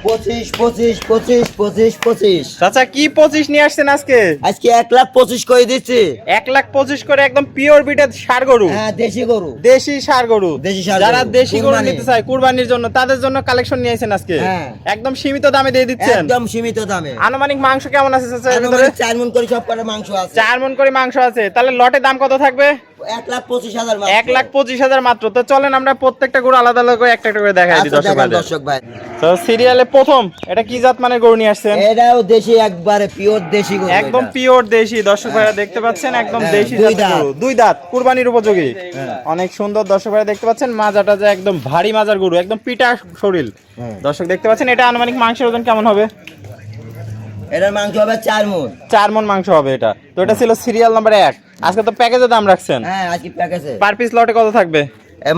25 চাচা কি 25 নিয়ে আসছেন আজকে? আজকে 1,25,000 করে দিচ্ছি। 1,25,000 করে একদম পিওর বিটের ষাঁড় গরু। হ্যাঁ, দেশি গরু। দেশি ষাঁড় গরু। দেশি ষাঁড় যারা গরু। দেশি গরু কুরবানি। নিতে চায় কুরবানির জন্য, তাদের জন্য কালেকশন নিয়ে আসেন আজকে। হ্যাঁ। একদম সীমিত দামে দিয়ে দিচ্ছেন। একদম সীমিত দামে। আনুমানিক মাংস কেমন আছে চাচা? এর ভিতরে আনুমানিক 4 মণ করে সব কটা মাংস আছে। 4 মণ করে মাংস আছে। তাহলে লটে দাম কত থাকবে? 1,25,000 মাত্র। 1,25,000 মাত্র। তো চলেন আমরা প্রত্যেকটা গরু আলাদা আলাদা করে একটা একটা করে দেখাই দিই আচ্ছা, দেখান দর্শক দর্শক ভাই। তো সিরিয়ালে প্রথম এটা কি জাত মানে গরু নিয়ে আসছেন? এটাও দেশি, একবারে পিওর দেশি গরু। একদম এটা। পিওর দেশি। দর্শক ভাইরা দেখতে পাচ্ছেন একদম হ্যাঁ, দেশি দুই জাতের দাঁত। গরু। দুই দাঁত, কুরবানির উপযোগী। হ্যাঁ। অনেক সুন্দর। দর্শক ভাইরা দেখতে পাচ্ছেন মাজাটা যে একদম ভারী মাজার গরু, একদম পিটা শরীর। হ্যাঁ। দর্শক দেখতে পাচ্ছেন এটা আনুমানিক মাংসের ওজন কেমন হবে? এটার মাংস হবে 4 মণ। 4 মণ মাংস হবে এটা। তো এটা ছিল সিরিয়াল নাম্বার 1। আজকে তো প্যাকেজে দাম রাখছেন। হ্যাঁ, আজকে প্যাকেজে পার পিস লটে কত থাকবে?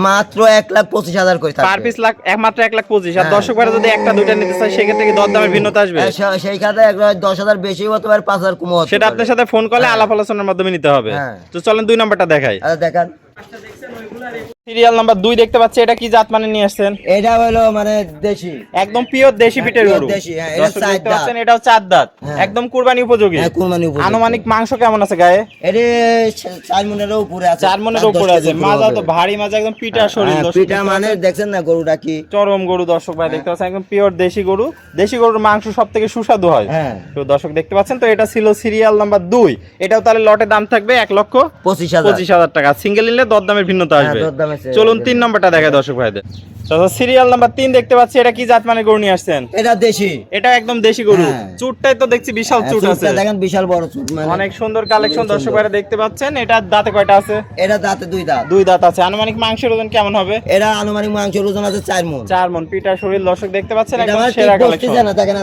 মাত্র 1,25,000 করে থাকবে। পার পিস একমাত্র 1,25,000। আর হ্যাঁ। দর্শক ভাইরা যদি একটা দুইটা নিতে চায় সেক্ষেত্রে কি দরদামের ভিন্নতা আসবে? সেই খাতে 10,000 বেশি হতে পারে, 5,000 কমও হতে সেটা পারে। আপনার সাথে ফোন করলে হ্যাঁ। আলাপ আলোচনার মাধ্যমে নিতে হবে। হ্যাঁ। তো চলেন 2 নাম্বারটা দেখাই। আচ্ছা, দেখান। সিরিয়াল নাম্বার 2 দেখতে পাচ্ছি, এটা কি জাত মানে নিয়ে আসছেন? এটা হলো মানে দেশি। একদম পিওর দেশি পিটের pure গরু। দেশি, হ্যাঁ, এটা দর্শক 4 দেখতে দাঁত। পাচ্ছেন এটাও 4 দাঁত। হ্যাঁ। একদম কুরবানি উপযোগী। হ্যাঁ, কুরবানি উপযোগী। আনুমানিক মাংস কেমন আছে গায়ে? এটা 4 মণেরও উপরে আছে। 4 মণের উপরে আছে। মাজা তো ভারী মাজা, একদম পিটা শরীর। হ্যাঁ, দর্শক পিঠা দেখতে মানে পাচ্ছেন। দেখছেন না গরুটা কি চরম গরু। দর্শক ভাই দেখতে পাচ্ছেন একদম পিওর দেশি গরু। দেশি গরুর মাংস সবথেকে সুস্বাদু হয়। হ্যাঁ। তো দর্শক দেখতে পাচ্ছেন। তো এটা ছিল সিরিয়াল নাম্বার 2। এটাও তাহলে লটে দাম থাকবে 25,000 1,25,000 টাকা। সিঙ্গেল নিলে দরদামের ভিন্নতা আসবে। হ্যাঁ, দরদাম আছে। চলুন 3 নাম্বারটা দেখায় দর্শক ভাইদের। সিরিয়াল নাম্বার 3 দেখতে পাচ্ছি, এটা কি জাত মানে গরু নিয়ে আসছেন? এটা দেশি। এটা একদম দেশি গরু। হ্যাঁ। চুটটাই তো দেখছি বিশাল চুট আছে। চুটটা দেখেন, বিশাল বড় চুট মানে। অনেক সুন্দর কালেকশন দর্শক ভাইরা দেখতে পাচ্ছেন। এটা দাঁতে কয়টা আছে? এটা দাঁতে 2 দাঁত। 2 দাঁত আছে। আনুমানিক মাংসের ওজন কেমন হবে? এটা আনুমানিক মাংসের ওজন আছে 4 মণ। 4 মণ পিটা শরীর। দর্শক দেখতে পাচ্ছেন এটা একদম মানে সেরা ঠিক বসতেছে কালেকশন। না, দেখেন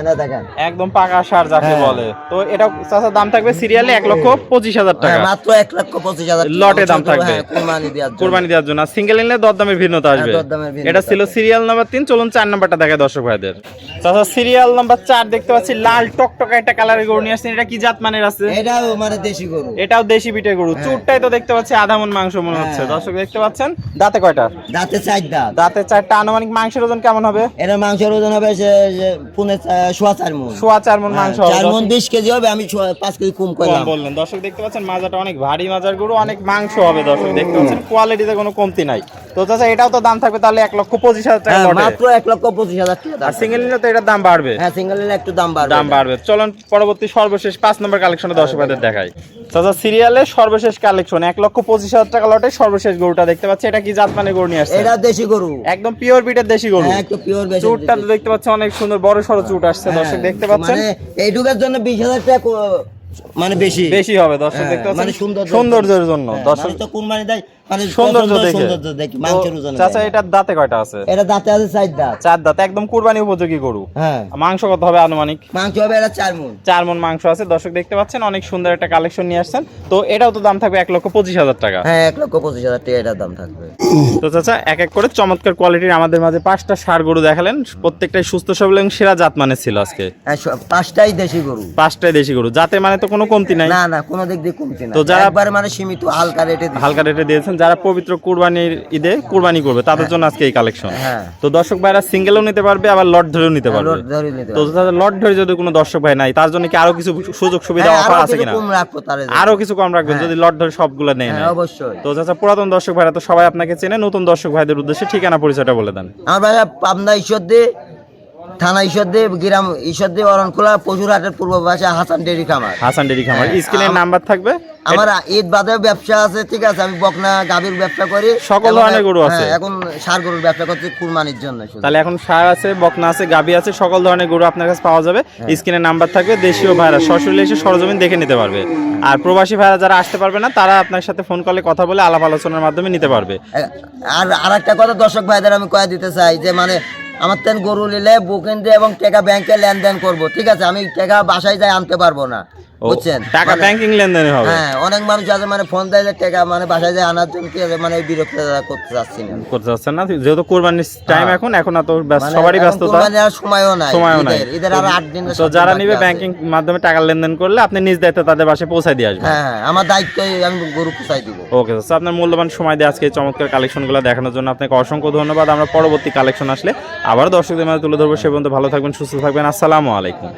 না, দেখেন। একদম পাকা সার যাকে হ্যাঁ। বলে। তো এটা চাচা দাম থাকবে সিরিয়ালে 1,25,000 টাকা। হ্যাঁ, মাত্র 1,25,000 লটে দাম থাকবে। হ্যাঁ, কুরবানি দেওয়ার জন্য। কুরবানি দেওয়ার জন্য। সিঙ্গেল নিলে দরদামের ভিন্নতা আসবে। হ্যাঁ, দরদামের ভিন্নতা এটা ছিল সিরিয়াল নাম্বার 3। চলুন 4 নাম্বারটা দেখায় দর্শক ভাইদের। চাচা সিরিয়াল নাম্বার 4 দেখতে পাচ্ছি লাল টকটকা একটা কালারের গরু নিয়ে আসছেন। এটা কি জাত মানের আছে? এটাও মানে দেশি গরু। এটাও দেশি পিটের গরু। হ্যাঁ। চুটটাই তো দেখতে পাচ্ছি আধা মণ মাংস মনে হচ্ছে। হ্যাঁ। দর্শক দেখতে পাচ্ছেন দাঁতে কয়টা? দাঁতে 4 দাঁত। দাঁতে 4টা। আনুমানিক মাংসের ওজন কেমন হবে? এটার মাংসের ওজন হবে পুনে 4.5 মণ। 4.5 মণ মাংস হবে। 4 মণ 20 কেজি হবে, আমি 5 কেজি কম কম করলাম। বললেন। দর্শক দেখতে পাচ্ছেন মাজাটা অনেক ভারী মাজার গরু, অনেক মাংস হবে। দর্শক দেখতে পাচ্ছেন কোয়ালিটিতে কোনো কমতি নাই। তো চাচা এটাও তো দাম থাকবে তাহলে 1,25,000 টাকা হ্যাঁ, লটে। মাত্র 1,25,000 টাকা। আর সিঙ্গেল নিলে তো এটার দাম বাড়বে। হ্যাঁ, সিঙ্গেল নিলে একটু দাম বাড়বে। দাম বাড়বে। চলুন পরবর্তী সর্বশেষ 5 নম্বর কালেকশনে দর্শকদের দেখাই। চাচা সিরিয়ালে সর্বশেষ কালেকশন 1,25,000 টাকা লটে সর্বশেষ গরুটা দেখতে পাচ্ছি। এটা কি জাত মানে গরু নিয়ে আসছে? এটা দেশি গরু। একদম পিওর বিটের দেশি গরু। হ্যাঁ, একটু পিওর বেশি। চুটটা তো দেখতে পাচ্ছেন অনেক সুন্দর বড় সড়ো চুট আসছে। দর্শক দেখতে পাচ্ছেন মানে এইটুকের জন্য 20,000 টাকা মানে বেশি বেশি হবে। দর্শক দেখতে পাচ্ছেন মানে সৌন্দর্যের জন্য। দর্শক তো কুরবানি দেয় মানে সৌন্দর্য সৌন্দর্য দেখি মাংসের ওজন। চাচা এটার দাঁতে কয়টা আছে? এটা দাঁতে আছে 4 দাঁত। 4 দাঁত। একদম কুরবানি উপযোগী গরু। হ্যাঁ, মাংস কত হবে আনুমানিক? মাংস হবে এটা 4 মণ। 4 মণ মাংস আছে। দর্শক দেখতে পাচ্ছেন অনেক সুন্দর একটা কালেকশন নিয়ে আসছেন। তো এটাও তো দাম থাকবে 1,25,000 টাকা। হ্যাঁ, 1,25,000 টাকা এটার দাম থাকবে। তো চাচা এক এক করে চমৎকার কোয়ালিটির আমাদের মাঝে 5টা ষাঁড় গরু দেখালেন। প্রত্যেকটাই সুস্থ সবল এবং সেরা জাত মানে ছিল আজকে। হ্যাঁ, 5টাই দেশি গরু। 5টাই দেশি গরু। জাতের মানে তো কোনো কমতি নাই। না, কোনো দিক দিয়ে কমতি না। তো যারা একবার মানে সীমিত হালকা রেটে দিচ্ছি। হালকা রেটে দিয়েছেন। যারা পবিত্র কুরবানির ঈদে কুরবানি করবে তাদের জন্য আজকে এই কালেকশন। হ্যাঁ। তো দর্শক ভাইরা সিঙ্গেলও নিতে পারবে, আবার লট ধরেও নিতে পারবে। লট ধরে নিতে তো লট ধরে যদি কোনো দর্শক ভাই নাই তার জন্য কি আরো কিছু সুযোগ সুবিধা হ্যাঁ, অফার আরো আছে কিছু কিনা? কম রাখবো তার জন্য। আরো কিছু কম রাখবেন হ্যাঁ। যদি লট ধরে সবগুলো নেয় হ্যাঁ, না। অবশ্যই। তো চাচা পুরাতন দর্শক ভাইরা তো সবাই আপনাকে চেনে, নতুন দর্শক ভাইদের উদ্দেশ্যে ঠিকানা পরিচয়টা বলে দেন। আমার ভাইয়া পাবনা ঈশ্বরদী থানা ঈশ্বরদী, গ্রাম ঈশ্বরদী, অরণখোলা, পশুরহাটের পূর্ব পাশে হাসান ডেইরি খামার। হাসান ডেইরি খামার। হ্যাঁ। স্ক্রিনের নাম্বার থাকবে। আমার ঈদ বাদে ব্যবসা আছে, ঠিক আছে। আমি বকনা গাভীর ব্যবসা করি, সকল ধরনের গরু আছে। হ্যাঁ, এখন ষাঁড় গরুর ব্যবসা করছি কুরবানির জন্য শুধু। তাহলে এখন ষাঁড় আছে, বকনা আছে, গাভী আছে, সকল ধরনের গরু আপনার কাছে পাওয়া যাবে। স্ক্রিনের নাম্বার থাকবে। দেশীয় ভাইরা সরাসরি এসে সরজমিন দেখে নিতে পারবে। আর প্রবাসী ভাইরা যারা আসতে পারবে না তারা আপনার সাথে ফোন কলে কথা বলে আলাপ আলোচনার মাধ্যমে নিতে পারবে। আর আরেকটা কথা দর্শক ভাইদের আমি কয়ে দিতে চাই যে মানে আমার তেন গরু নিলে বুকিং দিয়ে এবং টাকা ব্যাংকে লেনদেন করব, ঠিক আছে। আমি টাকা বাসায় যাই আনতে পারবো না। বুঝছেন টাকা মানে- ব্যাংকিং লেনদেন হবে। হ্যাঁ অনেক মানুষ আছে মানে ফোন দেয় যে টাকা মানে বাসায় যায় আনার জন্য কি আছে, মানে বিরক্ত করতে চাচ্ছি না করতে চাচ্ছেন না, যেহেতু কোরবানির টাইম হ্যাঁ। এখন এত ব্যস্ত, মানে সবারই এখন ব্যস্ততা, কোরবানির আর সময়ও নাই, সময়ও নাই। ঈদের আরো 8 দিন তো যারা নিবে ব্যাংকিং মাধ্যমে টাকা লেনদেন করলে আপনি নিজ দায়িত্বে তাদের বাসায় পৌঁছায় দিয়ে আসবেন। হ্যাঁ আমার দায়িত্বই আমি গরু পোষাই দিব। ওকে স্যার, আপনার মূল্যবান সময় দিয়ে আজকে এই চমৎকার কালেকশনগুলো দেখানোর জন্য আপনাকে অসংখ্য ধন্যবাদ। আমরা পরবর্তী কালেকশন আসলে আবার দর্শকদের মাঝে তুলে ধরবো। সে পর্যন্ত ভালো থাকবেন, সুস্থ থাকবেন। আসসালামু আলাইকুম।